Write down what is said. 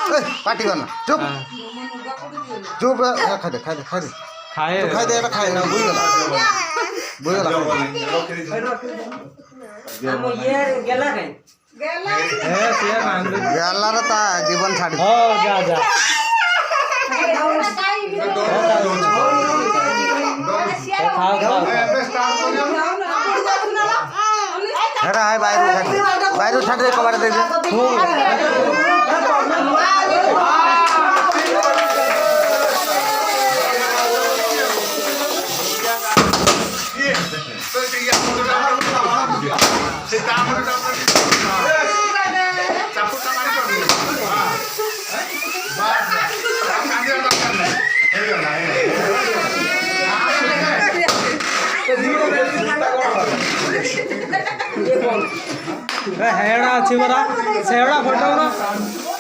party करना चुप चुप खाई दे खाई दे खाई दे खाए तो खाई दे এটা খাই না বুঝ গেল বুঝ গেল हम ये गेला कहीं ए सिया मान दे গেলার তা জীবন ছাড়ি हो जा जा खाओ खाओ হেরা আয় বাইরে ছাড় দে কবারে দে हेड़ा अच्छी बरा सेवड़ा फोटो ना